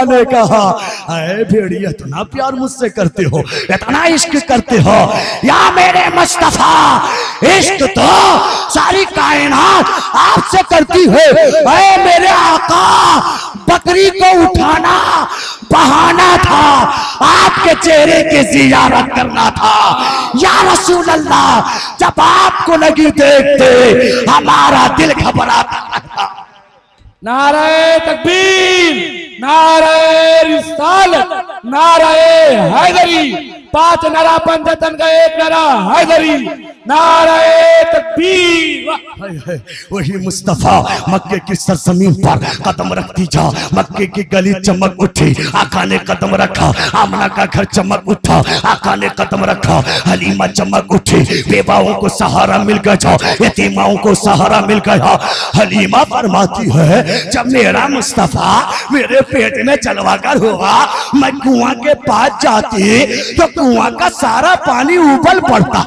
ने कहा, अरे भेड़िया इतना प्यार मुझसे करते हो, इतना इश्क करते हो या मेरे मुस्तफा, इश्क तो सारी कायनात आपसे करती है। अरे मेरे आका, बकरी को उठाना बहाना था, आपके चेहरे की जियारत करना था। या रसूल अल्लाह, जब आपको लगी देखते हमारा दिल घबराता था। नारे तकबीर, नारे रिसालत, नारे हैदरी, 5 नारा पंजतन का 1 नारा हैदरी, नारे तकबीर। वही मुस्तफा मक्के की सरजमीन पर कदम रखती जा, मक्के की गली चमक उठी, आका ने कदम रखा, आमना का घर चमक उठा, आका ने कदम रखा, हलीमा चमक उठी, बेवाओं को सहारा मिल गया, यतीमाओं को सहारा मिल गया। हलीमा फरमाती है, जब मेरा मुस्तफा मेरे पेट में चलवाकर हुआ, मैं कुआं के पास जाती तो कुआं का सारा पानी उबल पड़ता,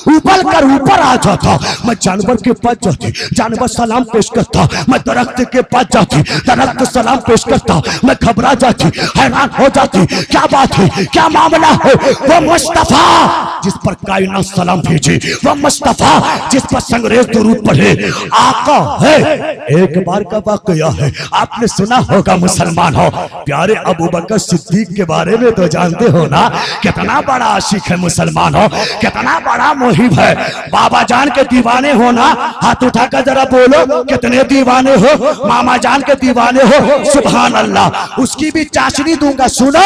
उबल कर ऊपर आ जाता। मैं जानवर के पास जाती, जानवर सलाम पेश करता, मैं दरख्त के पास जाती, दरख्त सलाम पेश करता, मैं घबरा जाती, हैरान हो जाती, क्या बात है, क्या मामला है। वो मुस्तफा जिस पर कायनात सलाम भेजे, वो मुस्तफा जिस पर संग्रेज दुरूद पढ़े, आका है। एक बार का वाकया है, आपने सुना होगा मुसलमान हो, प्यारे अबू बकर सिद्दीक के बारे में तो जानते हो ना, कितना बड़ा आशिक है मुसलमान हो, कितना बड़ा मुहिब है। बाबा जान के दीवाने हो ना, हाथ उठाकर जरा बोलो कितने दीवाने हो। मामा जान के दीवाने हो, सुभान अल्लाह। उसकी भी चाशनी दूंगा, सुनो।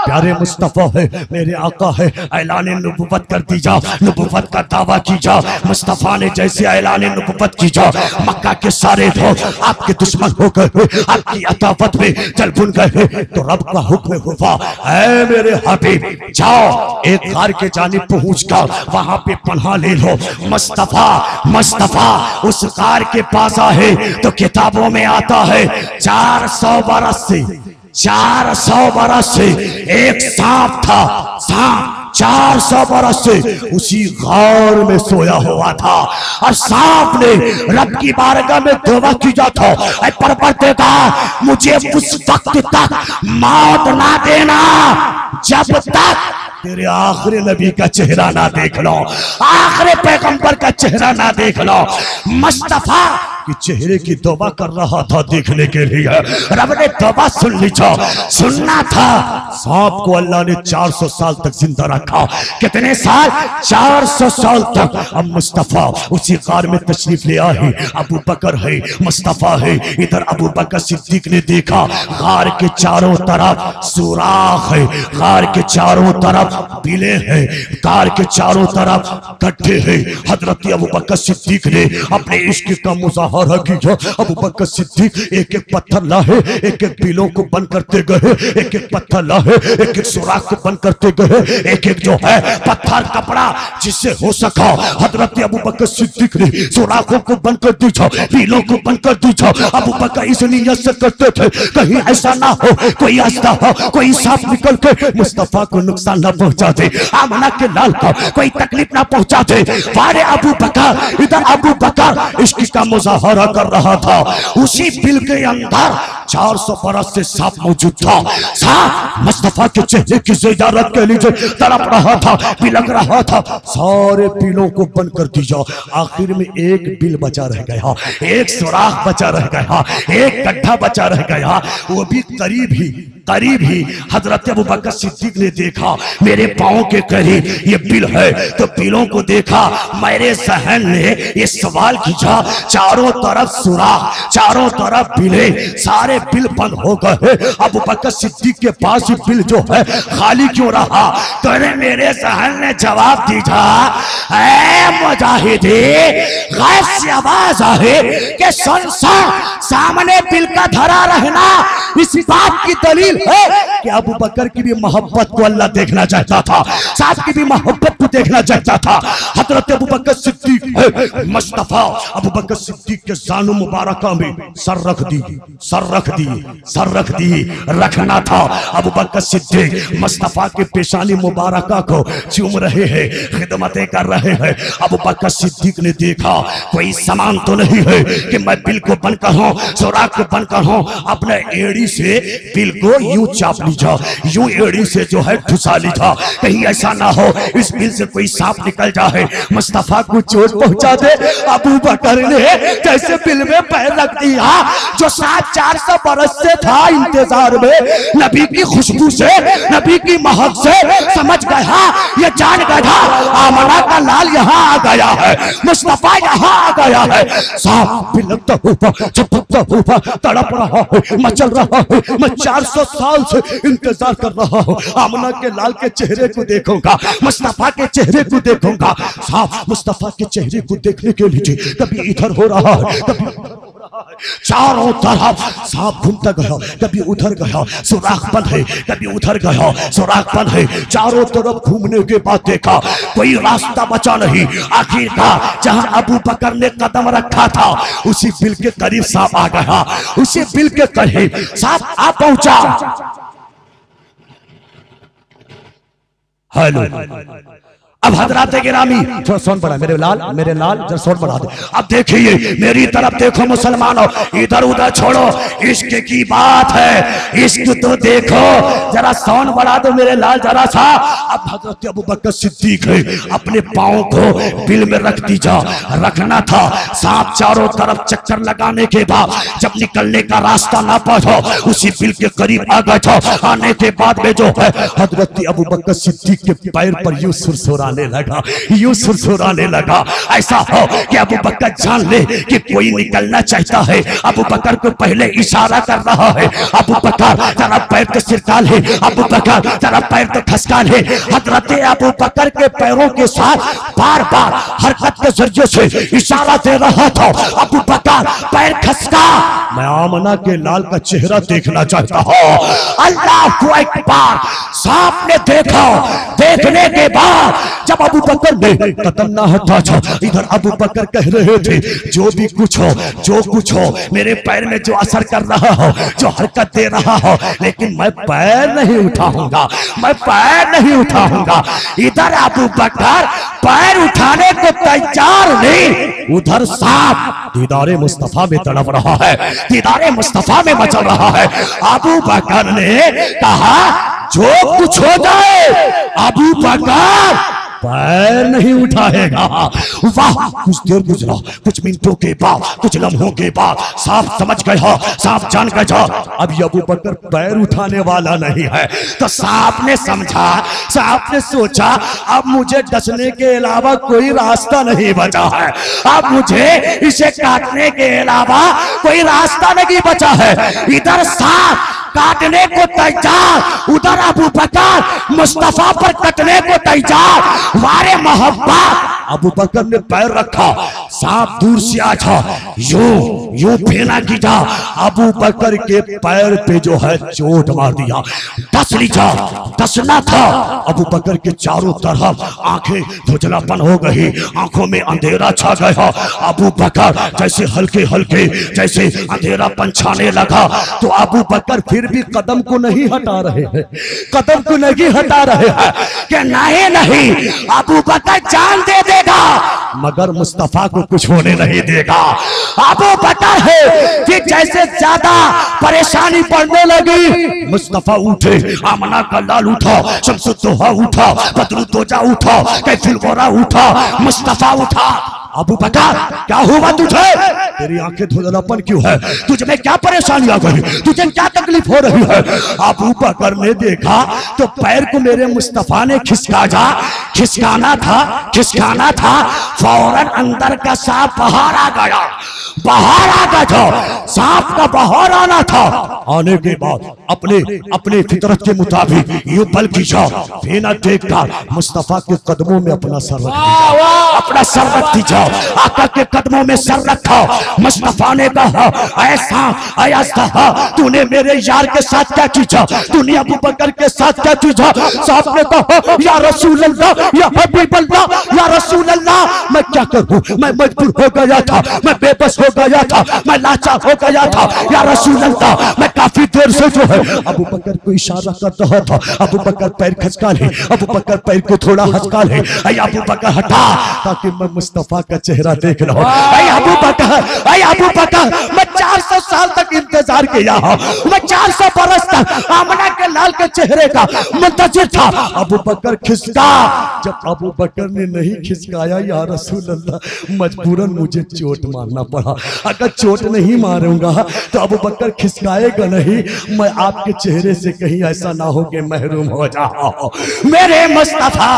प्यारे मुस्तफा है, मेरे आका है, ऐलान नबुव्वत कर दी जाओ, नबुव्वत का दावा की जाओ। मुस्तफा ने जैसे ऐलान नबुव्वत की जाओ, मक्का के सारे लोग आपके दुश्मन हो गए, आपकी अदावत में जल भुन गए, तो रब का हुक्म हुआ, ऐ मेरे हबीब जाओ एक गार के जानिब पहुंच कर वहां पे पनाह ले लो। मुस्तफा मुस्तफा उस गार के पास आए तो किताबों में आता है 400 बरस से, 400 बरस से एक सांप था, सांप 400 बरस से उसी गार में सोया हुआ था, और सांप ने रब की बारगाह में दुआ की जाता, ऐ परवरदिगार मुझे उस वक्त तक मौत ना देना जब तक तेरे आखिरी नबी का चेहरा ना देख लो, आखिरी पैगंबर का चेहरा ना देख लो। मुस्तफा कि चेहरे की तौबा कर रहा था देखने के लिए, रब ने तौबा सुन ली, सुनना था। सांप को अल्लाह ने 400 साल तक जिंदा रखा। कितने साल? 400 साल तक। अब मुस्तफा उसी गार में तशरीफ ले आए, अबू बकर है, मुस्तफा है। इधर अबू बकर सिद्दीक ने देखा गार के चारों तरफ सुराख है, गार के चारों तरफ बिले हैं, गार के चारों तरफ गड्ढे हैं। हजरत अबू बकर सिद्दीक ने अपने इश्क का मुजाहरा किया। अबू बकर सिद्दीक एक एक पत्थर लाए, एक एक बिलों को बंद करते गए, एक एक पत्थर लाए, एक एक सुराख को बंद करते गए, एक एक जो है पत्थर कपड़ा जिससे हो सका हजरत अबू बकर सिद्दीक ने सुराखों को बंद कर दी, बिलों को बंद कर दी। अबू बकर इस नीयत से करते थे कहीं ऐसा ना हो कोई आस्था हो, कोई सांप निकल के मुस्तफा को नुकसान ना पहुंचा दे, आमना के लाल को कोई तकलीफ ना पहुंचा दे। वारे अबू बकर, इधर अबू बकर इश्क का मुजाहरा कर रहा था। उसी बिल के अंदर 400 बरस से सांप मौजूद था। सांप मुस्तफा के चेहरे की ज़ियारत के लिए तड़प रहा था, बिलक रहा था। सारे बिलों को बंद कर दिया, आखिर में एक बिल बचा रह गया, एक सुराख बचा रह गया, एक गड्ढा बचा रह गया, वो भी करीब ही हजरत अबू बकर सिद्दीक ने देखा मेरे पांव के करीब ये बिल है, तो बिलों को देखा। मेरे सहन ने ये सवाल किया, चारों तरफ सुराख, चारों तरफ बिले, सारे बिल बंद हो गए, अबू बकर सिद्दीक के पास बिल जो है खाली क्यों रहा? तो मेरे सहन ने जवाब दिया, ऐ मुजाहिदी, गैब से आवाज आए कि सुन, सामने बिल का धरा रहना इस बात की दलील है कि अबू बकर की भी मोहब्बत को अल्लाह देखना चाहता था, साथ की भी मोहब्बत को देखना चाहता था। हजरत अबू बकर सिद्दीक मुस्तफा अबू बकर सिद्दीक के जानो मुबारका में सर रख दी, सर रख दी, सर रख दी। रखना था। अबू बकर सिद्दीक मुस्तफा के पेशानी मुबारका को चूम रहे हैं, खिदमतें कर रहे हैं। अबू बकर सिद्दीक ने देखा कोई सामान तो नहीं है कि मैं बिल को बनकर हूं, सुराग को बनकर हूं, अपने एड़ी से बिल को यूं चाप लीजा, यूं एड़ी से जो है ठुसा लीजा, कहीं ऐसा ना हो इस बिल से कोई सांप निकल जाए, मुस्तफा को चोट पहुंचा दे। अबू बकर ने जैसे बिल में पैर रख दिया, जो 400 बरस से था इंतजार में, नबी की खुशबू से, नबी की महक से समझ गया, ये जान गया आमना का लाल यहाँ आ गया है, मुस्तफा यहाँ आ गया है। सांप बिलकता हुआ, झपकता हुआ, तड़प रहा है, मचल रहा है। मैं 400 साल से इंतजार कर रहा हूँ, आमना के लाल के चेहरे को देखूंगा, मुस्तफा के चेहरे को देखूंगा। सांप मुस्तफा के चेहरे को देखने के लिए कभी इधर हो रहा है, कभी चारों तरफ सांप घूमता गया, कभी उधर गया सुराख बंद है, कभी उधर गया सुराख बंद है। चारों तरफ घूमने के बाद देखा कोई रास्ता बचा नहीं। आखिरकार जहां अबू बकर ने कदम रखा था उसी बिल के करीब सांप आ गया, उसी बिल के करीब सांप आ पहुंचा। हेलो, अब हजरात गिरामी थोड़ा सोन बढ़ा, मेरे लाल जरा सोन बढ़ा दे। अब देखिए मेरी तरफ देखो मुसलमानों, इधर उधर छोड़ो, इश्क की बात है, इश्क तो देखो, जरा सोन बढ़ा दो मेरे लाल जरा सा। अब हजरत अबू बकर सिद्दीक है, अपने पांव को बिल में रख दीजा, रखना था। सांप चारों तरफ चक्कर लगाने के बाद जब निकलने का रास्ता ना पाया, उसी बिल के करीब आ गया था। आने के बाद में जो है हजरत अबू बकर सिद्दीक के पैर पर यूं सुरसुराने लगा, यूं सुरसुराने लगा। ऐसा हो कि अबू बकर जान ले कि कोई निकलना चाहता है। अबू बकर को पहले इशारा कर रहा है, अबू बकर तेरा पैर तो सिरका ले, अबू बकर तेरा पैर तो खसका ले। हजरत अबू बकर के पैरों के साथ बार बार हरकत के जरिए से इशारा दे रहा था, अबू बकर पैर खसका, मैं आमना के लाल का चेहरा देखना चाहता हूं। अल्लाह अकबर। सांप ने देखा, देखने के बाद जब अबू बकर ने कदम ना हटा था, इधर अबू बकर कह रहे थे जो भी कुछ हो, जो कुछ हो, मेरे पैर में जो असर कर रहा हो, जो हरकत दे रहा हो, लेकिन मैं पैर नहीं उठाऊंगा, मैं पैर नहीं उठाऊंगा। इधर अबू बकर पैर उठाने को तैयार नहीं, उधर सांप दीदारे मुस्तफा में तड़प रहा है, दीदारे मुस्तफा में मचल रहा है। अबू बकर ने कहा जो कुछ हो जाए अबू बकर पैर नहीं उठाएगा। वाह, कुछ देर गुजरा, कुछ मिनटों के बाद, कुछ लम्हों के बाद सांप समझ गया, सांप जान गया अब अबू बकर पैर उठाने वाला नहीं है। तो सांप ने समझा, सांप ने सोचा अब मुझे डसने के अलावा कोई रास्ता नहीं बचा है, अब मुझे इसे काटने के अलावा कोई रास्ता नहीं बचा है। इधर सांप काटने को तैयार, उधर अबू बकर मुस्तफा पर कटने को तैयार। वारे मोहब्बत, अबू बकर ने पैर रखा, सांप दूर से आजा, यूं यूं फेना कीजा, अबू बकर के पैर पे जो है चोट मार दिया, डस लीजा, डसना था। अबू बकर के चारों तरफ आंखें धुंधलापन हो गई, आंखों में अंधेरा छा गया। अबू बकर जैसे हल्के हल्के जैसे अंधेरापन छाने लगा, तो अबू बकर फिर भी कदम को नहीं हटा रहे हैं, कदम को नहीं हटा रहे हैं कि नहीं नहीं अबू बकर जान दे देगा मगर मुस्तफा को कुछ होने नहीं देगा। अबू बकर है कि जैसे ज्यादा परेशानी पड़ने लगी, मुस्तफा उठे, आमना का लाल उठा, शमसुद्दोहा उठा, बदरुद्दोजा उठा, कैफुल गोरा उठा, मुस्तफा उठा। अबू बकर क्या हुआ तुझे, तेरी आंखें धुंधलापन क्यों है, तुझ में क्या परेशानी आ गई, तुझे क्या तकलीफ हो रही है। अबू बकर ने देखा तो पैर को मेरे मुस्तफा ने खिसकाना था, फौरन अंदर का सांप बाहर आ गया, बाहर आ गया था, सांप का बाहर आना था। आने के बाद अपने फितरत के मुताबिक यूं बल खींचा, फेना देखकर मुस्तफा के कदमों में अपना सर रख दिया, अपना सर रख दीजिए, आका के कदमों में सर रखो। मुस्तफा ने कहा ऐसा ऐसा तूने मेरे यार के साथ क्या कीजा, तूने अबू बकर के साथ क्या कीजा। साहब ने कहा या रसूल अल्लाह, या हबीब अल्लाह, या रसूल अल्लाह, मैं क्या करूं, मैं मजबूर हो गया था, मैं बेबस हो गया था, मैं लाचार हो गया था। या रसूल अल्लाह, मैं काफी देर से जो है अबू बकर को इशारा कर रहा था, अबू बकर पैर खसका ले, अबू बकर पैर को थोड़ा हंसका ले, अबू बकर हटा ताकि मैं मुस्तफा का चेहरा देख रहा हूं। अबू बकर, मैं 400 साल तक इंतजार किया हूं, मैं 400 बरस तक आमना के लाल के चेहरे का मुंतजिर था। अबू बकर खिसका, जब अबू बकर ने नहीं खिसकाया या रसूल अल्लाह मजबूरन मुझे चोट मारना पड़ा। अगर चोट नहीं मारूंगा तो अबू बकर खिसकाएगा नहीं, मैं आपके चेहरे से कहीं ऐसा ना हो कि महरूम हो जाओ। मेरे मुस्तफा,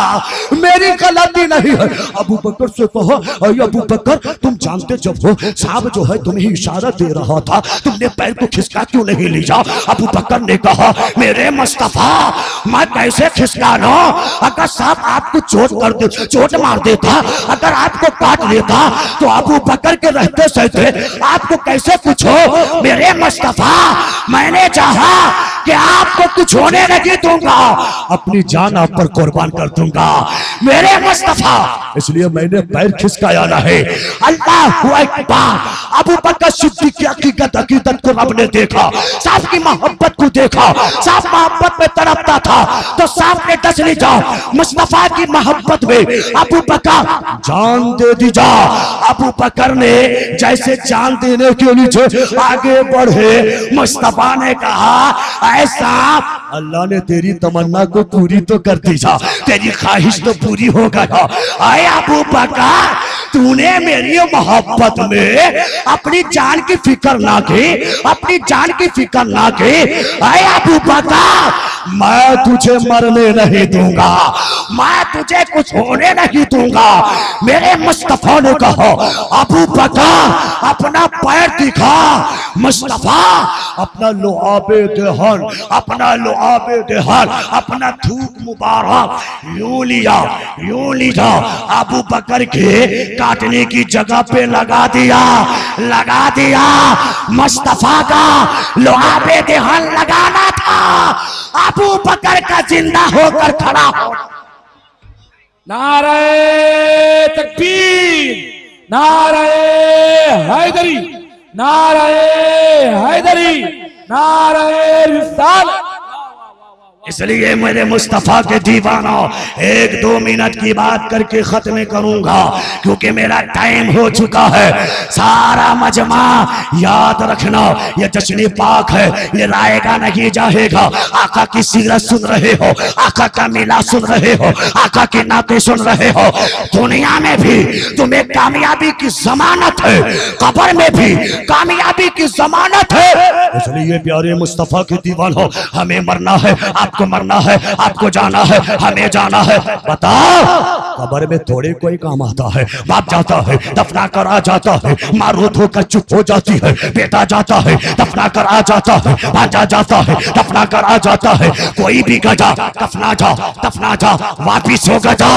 मेरी गलती नहीं है। अबू बकर से कहो अबू बकर तुम जानते जब हो साहब जो है तुम्हें इशारा दे रहा था, तुमने पैर को खिसका क्यों नहीं लिया। अबू बकर ने कहा मेरे मुस्तफा मैं कैसे खिसका लो, अगर साहब आपको चोट मार देता, अगर आपको काट लेता तो अबू बकर के रहते सहते आपको कैसे कुछ हो। मेरे मुस्तफा मैंने चाहा कि आपको कुछ होने नहीं दूंगा, अपनी जान आप पर कुर्बान कर दूंगा मेरे मुस्तफा, इसलिए मैंने पैर खिसकाया नहीं। अल्लाहु अकबर। अबू बकर सिद्दीक की हकीकत को रब ने देखा, साहब की मोहब्बत को देखा, साहब मोहब्बत में तड़पता था तो साहब ने दस ली जा मुस्तफा की मोहब्बत में अबू बकर जान दे दी जा। अबू बकर ने जैसे जान देने के लिए आगे बढ़े, मुस्तफा ने कहा ऐसा अल्लाह ने तेरी तमन्ना को पूरी तो कर दी जा, तेरी ख्वाहिश तो पूरी हो गया। आए अबू बकर तूने मेरी मोहब्बत में अपनी जान की फिक्र ना की, अपनी जान की फिक्र ना की। आए अबू बकर मैं तुझे मरने नहीं दूंगा, मैं तुझे कुछ होने नहीं दूंगा। मेरे मुस्तफा ने कहा अबू बकर अपना पैर दिखा। मुस्तफा अपना लुआबे देहन, अपना लुआबे देहन, अपना थूक मुबारक यूं लिया अबू बकर के काटने की जगह पे लगा दिया। मुस्तफा का लुआबे देहन लगाना था, अबू बकर का जिंदा होकर खड़ा हो। नारे तकबीर, नारे हैदरी, नारे हैदरी, नारे रिसालत। इसलिए मेरे मुस्तफा के दीवानों 1-2 मिनट की बात करके खत्म करूंगा क्योंकि मेरा टाइम हो चुका है। सारा मजमा याद रखना, ये जश्न पाक है, ये रायगा नहीं जाएगा। आका की सीरत सुन रहे हो, आका का मिला सुन रहे हो, आका की नातें सुन रहे हो। दुनिया में भी तुम्हें कामयाबी की जमानत है, कब्र में भी कामयाबी की जमानत है। इसलिए प्यारे मुस्तफा के दीवानों हमें मरना है, आपको मरना है, आपको जाना है, हमें जाना है। बताओ कब्र में थोड़े कोई काम आता है। बाप जाता है दफना कर आ जाता है, माँ रो धोकर चुप हो जाती है, बेटा जाता है दफना कर आ जाता है, भांजा जाता है दफना कर आ जाता है। कोई भी गजा दफना जा वापिस हो गजा।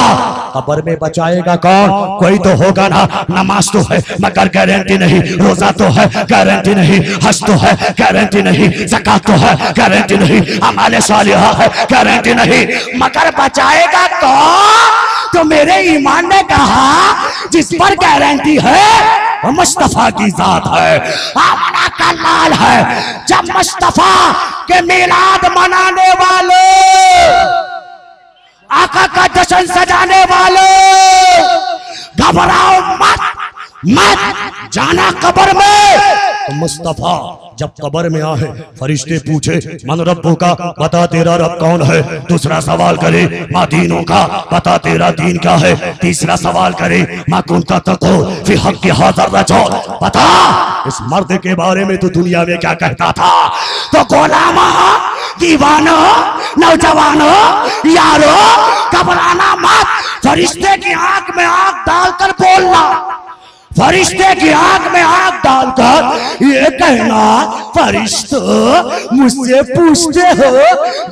कब्र में बचाएगा कौन? कोई तो होगा ना। नमाज तो है मगर गारंटी नहीं, रोजा तो है गारंटी नहीं, हज तो है गारंटी नहीं, ज़कात तो है गारंटी नहीं, अमाल सालिहा है गारंटी नहीं, मगर बचाएगा कौन? तो मेरे ईमान ने कहा जिस पर गारंटी है वो मुस्तफा की जात है, आमना का लाल है। जब मुस्तफा के मिलाद मनाने वाले, आका का जश्न सजाने वाले, घबराओ मत जाना कब्र में। तो मुस्तफा जब कब्र में आए, फरिश्ते पूछे मन रब्बू का, बता तेरा रब कौन है। दूसरा सवाल करे माँ दीनों का, बता तेरा दीन क्या है। तीसरा सवाल करे माँ कुंता तको फी हक़्क़ि हाज़ा रजुल, बता इस मर्द के बारे में तो दुनिया में क्या कहता था। तो गुलामा, दीवानो, नौजवानो, यारो घबराना मत। फरिश्ते की आंख में आंख डालकर बोलना, फरिश्ते की आंख में आंख डालकर ये कहना फरिश्तों मुझसे पूछते हो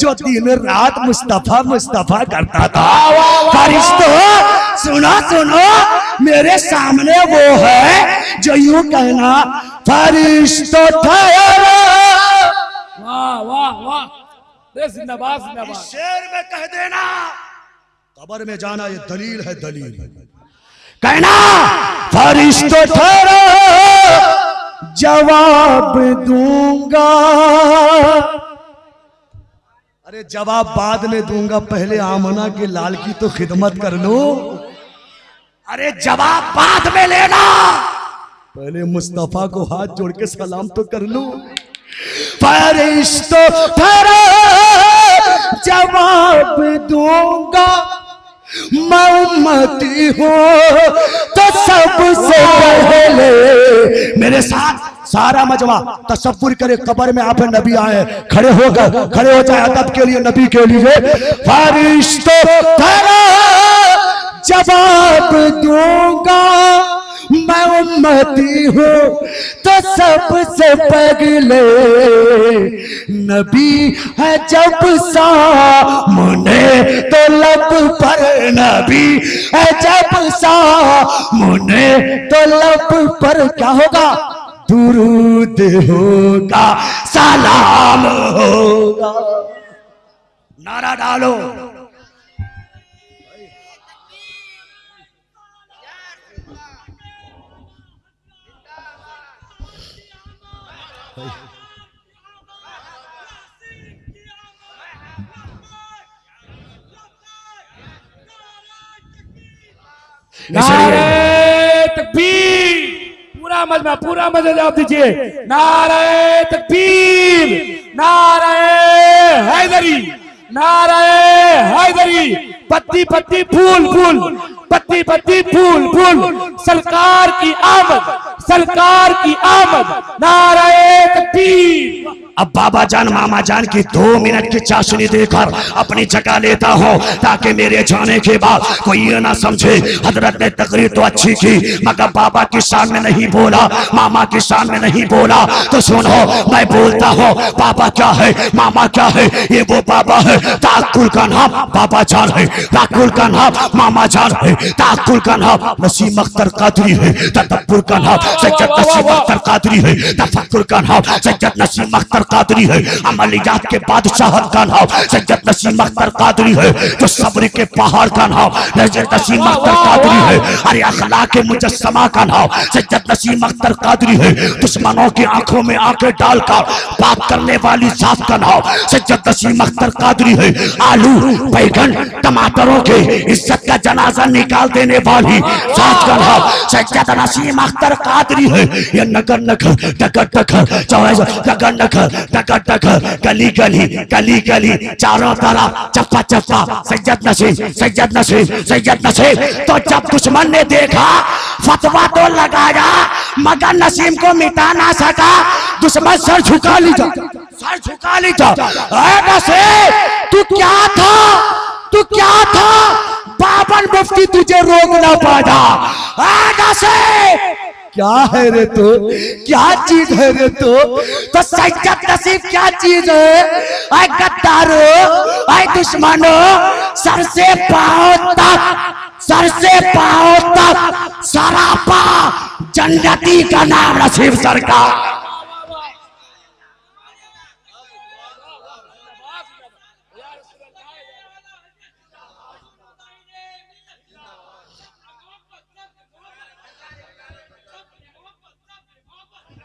जो दिन रात मुस्तफा मुस्तफा करता था। फरिश्तों सुनो सुनो, मेरे सामने वो है जो यूं कहना फरिश्तों ठहरो। वाह वाह वाह, जिंदाबाद जिंदाबाद। शेर में कह देना कब्र में जाना ये दलील है, दलील कहना फरिश्तों ठहरो जवाब दूंगा। अरे जवाब बाद में दूंगा, पहले आमना के लाल की तो खिदमत कर लो। अरे जवाब बाद में लेना, पहले मुस्तफा को हाथ जोड़ के सलाम तो कर लो। फरिश्तों ठहरो जवाब दूंगा, मैं उम्मती हूँ तो सबसे पहले। मेरे साथ सारा मजमा तसव्वुर करे, कब्र में आप नबी आए, खड़े होकर खड़े हो जाए अदब के लिए, नबी के लिए। फरिश्तों ठहरो जवाब दूंगा, मैं उम्मती हूँ तो सबसे पहले। नबी है जब सामने तो लब पर, नबी है जब सामने तो लब पर क्या होगा? दुरूद होगा, सलाम होगा। नारा डालो। नारे तकबीर, पूरा मजमा जवाब दीजिए। नारे तकबीर, नारे हैदरी, नारे हैदरी। पत्ती पत्ती फूल फूल, पत्ती पत्ती फूल फूल, सरकार की आमद, सरकार की आमद। नारे तकबीर। अब बाबा जान मामा जान की 2 मिनट की चाशनी देकर अपनी जगह लेता हूँ, ताकि मेरे जाने के बाद कोई ये ना समझे हजरत ने तकरीर तो अच्छी की मगर बाबा की शान में नहीं बोला, मामा की शान में नहीं बोला। तो सुनो, मैं बोलता हूँ बाबा क्या है, मामा क्या है। ये वो बाबा है, ताकुल का नाम बाबा जान है, ताकुल का नाम मामा जान है, ताकुल का नाम नसीम अख्तर कादरी है, तदब्बुर का नाम सैयद नसीम अख्तर कादरी है, तफक्कुर का नाम सैयद नसीम अख्तर कादरी है, अमलियात के बादशाहत का नाम सैयद नसीम अख्तर कादरी है, जो सब्र के पहाड़ का नाम सैयद नसीम अख्तर कादरी है, अरे अखलाक के मुजस्समा का नाम सैयद नसीम अख्तर कादरी है, दुश्मनों की आंखों में आंखें डालकर बात करने वाली जात का नाम सैयद नसीम अख्तर कादरी है, आलू बैगन टमाटरों के इज्जत का जनाजा निकाल देने वाली जात का नाम सैयद नसीम अख्तर कादरी है। ये नगर नगर डगर डगर चौराहा डगर नगर डगर डगर गली गली गली गली चारों तरफ चप्पा चप्पा सैयद नसीम सैयद नसीम सैयद नसीम। तो जब दुश्मन ने देखा फतवा तो लगाया मगर नसीम को मिटा ना सका, दुश्मन सर झुका लीजा, सर झुका लीजा। नसीम तू क्या था, तू क्या था, बाबर मुफ्ती तुझे रोक ना पाया। नसीम क्या है रे तो, क्या चीज है रे तो सैयद नसीम क्या चीज है? आए गद्दारो, आए दुश्मनो, सर से पांव तक, सर से पांव तक सरापा जन्नती का नाम नसीम सरकार।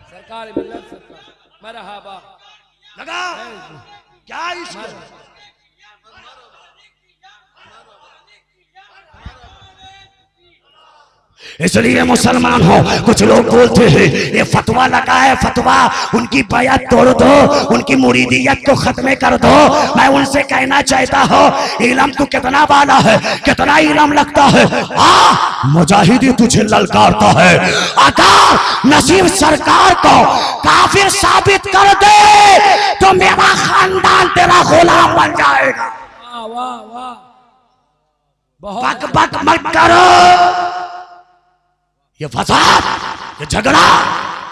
सरकार मिल्लत सरकार मरहबा लगा क्या इश्क। इसलिए मुसलमान हो, कुछ लोग बोलते हैं ये फतवा लगा है, फतवा उनकी बैत तोड़ दो, उनकी मुरीदियत को खत्म कर दो। मैं उनसे कहना चाहता हूँ इल्म तो कितना वाला है, कितना इल्म लगता है। मुजाहिदी तुझे ललकारता है, अगर नसीम सरकार को काफिर साबित कर दे तो मेरा खानदान तेरा गुलाम बन जाएगा। वाह वाह वाह, बक बक मत करो। ये फसाद, ये झगड़ा,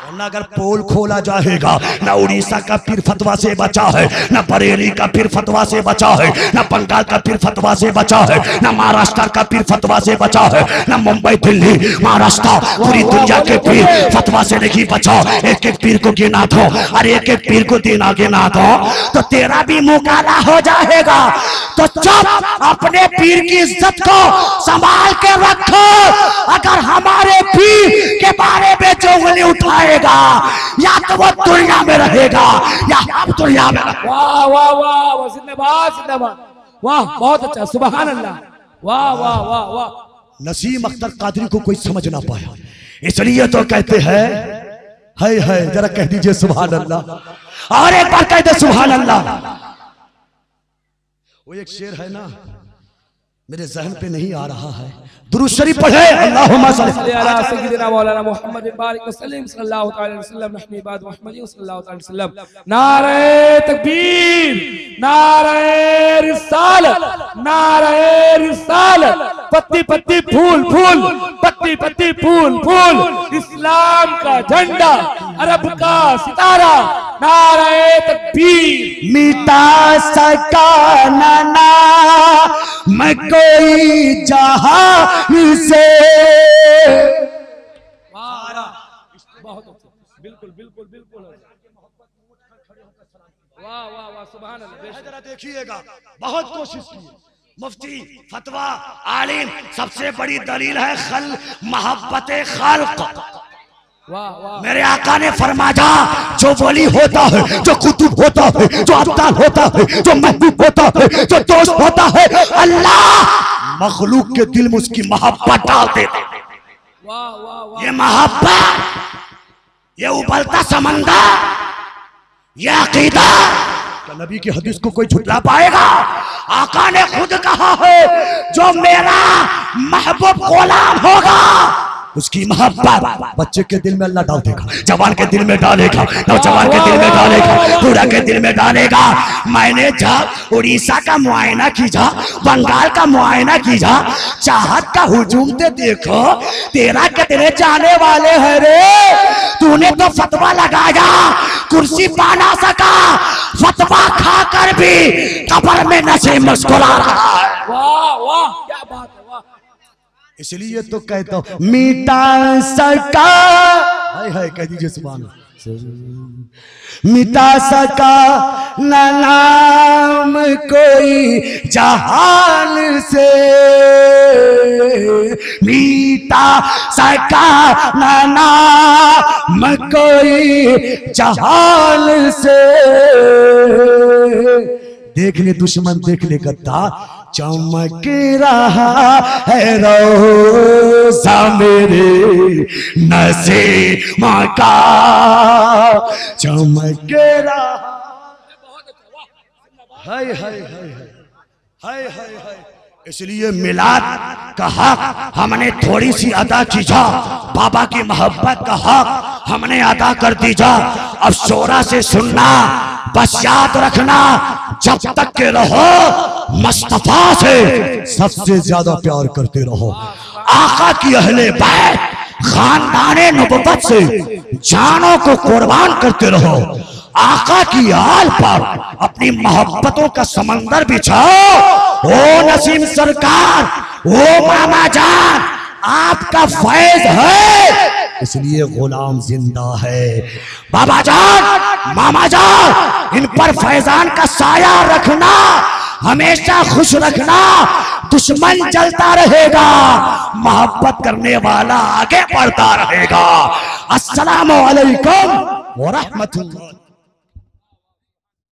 वरना अगर पोल खोला जाएगा, न उड़ीसा का पीर फतवा से बचा है, न बरेली का पीर फतवा से बचा है, न बंगाल का पीर फतवा से बचा है, न महाराष्ट्र का पीर फतवा से बचा है, न मुंबई दिल्ली महाराष्ट्र पूरी दुनिया के पीर फतवा से नहीं बचा। एक एक पीर को गिना दो, अरे एक एक पीर को गिना दो तो तेरा भी मुंह काला हो जाएगा। तो चुप, अपने पीर की इज्जत को संभाल के रखो। अगर हमारे पीर के बारे में जो उंगली उठाएगा, या तो वो दुनिया में रहेगा या हम दुनिया में। वाह वाह वाह, जिंदाबाद जिंदाबाद, वाह बहुत अच्छा, सुभान अल्लाह, वाह वाह वाह वाह। नसीम अख्तर कादरी को कोई समझ ना पाया, इसलिए तो कहते हैं है जरा कह दीजिए सुभान अल्लाह, और एक बार कह दे सुभान अल्लाह। वो एक शेर है ना, मेरे जहन पे नहीं आ रहा है, दुरूद शरीफ पढ़े। अल्लाहुम्मा सल्ली अला सय्यिदिना मौलाना मुहम्मद बारिक वसल्लम सल्लल्लाहु अलैहि वसल्लम नहमी बाद मुहम्मद सल्लल्लाहु अलैहि वसल्लम। नारे तकबीर, नारे रिसालत, नारे रिसालत, पत्ती पत्ती फूल फूल, पत्ती पत्ती फूल फूल, इस्लाम का झंडा, अरब का सितारा, नारे तकबीर। मिटा सका ना मैं कोई जहां से। बहुत अच्छा, बिल्कुल बिल्कुल बिल्कुल, वाह वाह वाह, सुभान अल्लाह। जरा देखिएगा, बहुत कोशिश की, मुफ्ती फतवा आलिम, सबसे बड़ी दलील है खल मोहब्बत खाल्क। वाह वाह, मेरे आका ने फरमाया, जो वली होता है, जो कुतुब होता है, जो अब्दाल होता है, जो महबूब होता है, जो दोस्त होता है, अल्लाह मखलूक के दिल में उसकी मोहब्बत डाल देता है। वाह वाह वाह, ये मोहब्बत, ये उबलता समंदर, ये अकीदा, क्या नबी की हदीस को कोई झुटला पाएगा? आका ने खुद कहा है, जो मेरा महबूब गुलाम होगा उसकी मोहब्बत बच्चे के दिल में अल्लाह डाल देगा, जवान के दिल में डालेगा, नौजवान के दिल में डालेगा, बूढ़ा के दिल में डालेगा। मैंने जब उड़ीसा का मुआयना कीजा, बंगाल का मुआयना कीजा, चाहत का हुजूम ते देखो, तेरा कितने जाने वाले हैं रे। तूने तो फतवा लगाया, कुर्सी पा ना सका, फतवा खाकर भी कब्र में नशे मुस्कुरा रहा है। वाह वाह, क्या बात है, वाह। इसलिए तो कहता हूं, मिटा सका, हाय कह दीजिए सुभान अल्लाह, मिटा सका ना नाम कोई जहान से, मिटा सका ना नाम कोई जहान से। देख ले दुश्मन, देख ले गद्दार, चमक रहा है रोज़ा मेरे नसीम का, चमक रहा। हाय हाय हाय हाय हाय हाय। इसलिए मिलाद का हक हमने थोड़ी सी अदा की जा, बाबा की मोहब्बत का हक हमने अदा कर दी जा। अब शोरा से सुनना, बस याद रखना, जब तक के रहो मुस्तफा से सबसे ज्यादा प्यार करते रहो। आका की अहले बैत, खानदाने नबुव्वत से जानों को कुर्बान करते रहो। आका की आल पर अपनी मोहब्बतों का समंदर बिछाओ। ओ नसीम सरकार, ओ मामा जान, आपका फैज है इसलिए गुलाम जिंदा है। बाबा जान, मामा जान, इन पर फैजान का साया रखना, हमेशा खुश रखना, दुश्मन जलता रहेगा, मोहब्बत करने वाला आगे बढ़ता रहेगा। अस्सलामु अलैकुम व रहमतुल्लाह।